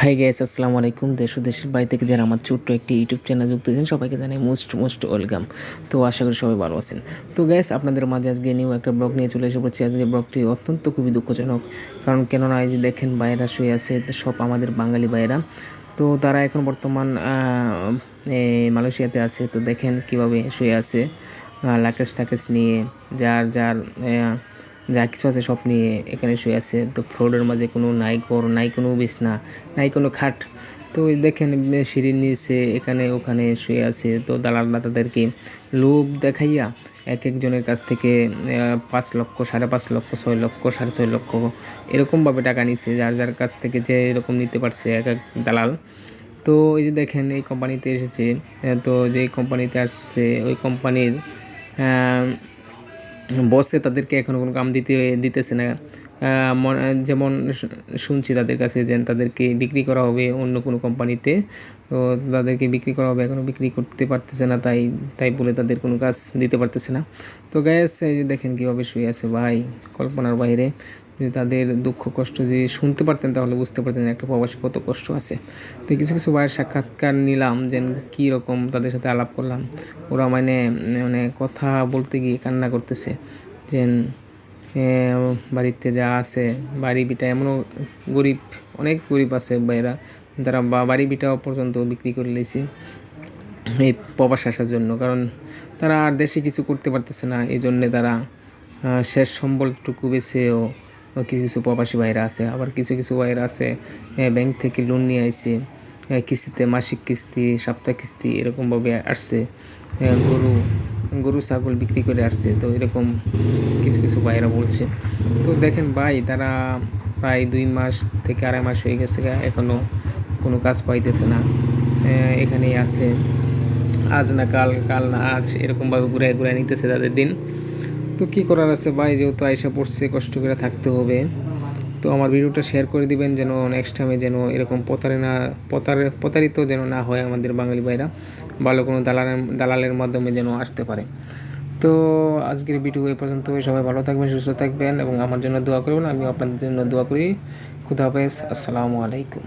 Hi guys, আসসালামু আলাইকুম। দেশ ও দেশের বাইরে থেকে যারা আমার ছোট্ট একটি ইউটিউব চ্যানেল যুক্ত হয়েছেন সবাইকে জানাই মোস্ট ওয়েলকাম। তো আশা করি সবাই ভালো আছেন। তো গাইস, আপনাদের মাঝে আজকে নিউ একটা ব্লগ নিয়ে চলে এসে পড়ছি। আজকে ব্লগটি অত্যন্ত খুবই দুঃখজনক, কারণ কেননা এই যে দেখেন বাইরা শুয়ে আছে, সব আমাদের বাঙালি বাইরা। তো তারা এখন বর্তমান মালয়েশিয়াতে আছে। তো দেখেন কিভাবে শুয়ে আছে, লাকেশ টাকেশ নিয়ে, যার যার যা কিছু আছে সব নিয়ে এখানে শুয়ে আছে। তো ফ্লোরের মাঝে কোনো নাই ঘর, নাই কোনো বিছনা, নাই কোনো খাট। তো ওই দেখেন সিঁড়ির নিচে এখানে ওখানে শুয়ে আছে। তো দালালরা তাদেরকে লোভ দেখাইয়া এক একজনের কাছ থেকে 5 লক্ষ, 5.5 লক্ষ, 6 লক্ষ, 6.5 লক্ষ এরকমভাবে টাকা নিচ্ছে, যার যার কাছ থেকে যে এরকম নিতে পারছে এক এক দালাল। তো এই যে দেখেন এই কোম্পানিতে এসেছে। তো যেই কোম্পানিতে আসছে ওই কোম্পানির বসে তাদেরকে এখনও কোনো কাম দিতেছে না। যেমন শুনছি তাদের কাছে যে তাদেরকে বিক্রি করা হবে অন্য কোনো কোম্পানিতে। তো তাদেরকে বিক্রি করা হবে, এখনও বিক্রি করতে পারতেছে না, তাই তাই বলে তাদের কোনো কাজ দিতে পারতেছে না। তো গ্যাস এই যে দেখেন কীভাবে শুয়ে আছে ভাই, কল্পনার বাইরে। যে তাদের দুঃখ কষ্ট যে শুনতে পারতেন তাহলে বুঝতে পারতেন একটা প্রবাসী কত কষ্ট আছে। তো কিছু কিছু ভাইয়ের সাক্ষাৎকার নিলাম, যে কী রকম তাদের সাথে আলাপ করলাম। ওরা মানে মানে কথা বলতে গিয়ে কান্না করতেছে যে বাড়িতে যা আছে, বাড়ি বিটা এমনও গরিব, অনেক গরিব আছে ভাইয়েরা, তারা বাড়ি বিটাও পর্যন্ত বিক্রি করে লেছি এই প্রবাস আসার জন্য। কারণ তারা আর দেশে কিছু করতে পারতেছে না, এই জন্যে তারা শেষ সম্বলটুকু বেছেও কিছু কিছু প্রবাসী ভাইরা আছে। আবার কিছু কিছু ভাইরা আছে ব্যাংক থেকে লোন নিয়ে আসছে, কিস্তিতে, মাসিক কিস্তি, সাপ্তাহিক কিস্তি এরকমভাবে আসছে। গরু ছাগল বিক্রি করে আসছে। তো এরকম কিছু কিছু ভাইয়েরা বলছে। তো দেখেন ভাই, তারা প্রায় 2 মাস থেকে 2.5 মাস হয়ে গেছে, এখনও কোনো কাজ পাইতেছে না, এখানেই আছে। আজ না কাল, কাল না আজ, এরকমভাবে ঘুরায় ঘুরায় নিতেছে তাদের দিন। তো কী করার আছে ভাই, যেহেতু আইসা পড়ছে কষ্ট করে থাকতে হবে। তো আমার ভিডিওটা শেয়ার করে দিবেন, যেন নেক্সট টাইমে যেন এরকম প্রতারিত যেন না হয় আমাদের বাঙালি ভাইরা, ভালো কোনো দালালের মাধ্যমে যেন আসতে পারে। তো আজকের ভিডিও এই পর্যন্ত। সবাই ভালো থাকবেন, সুস্থ থাকবেন এবং আমার জন্য দোয়া করবেন। আমি আপনাদের জন্য দোয়া করি। খুদা হাফেজ, আসসালামু আলাইকুম।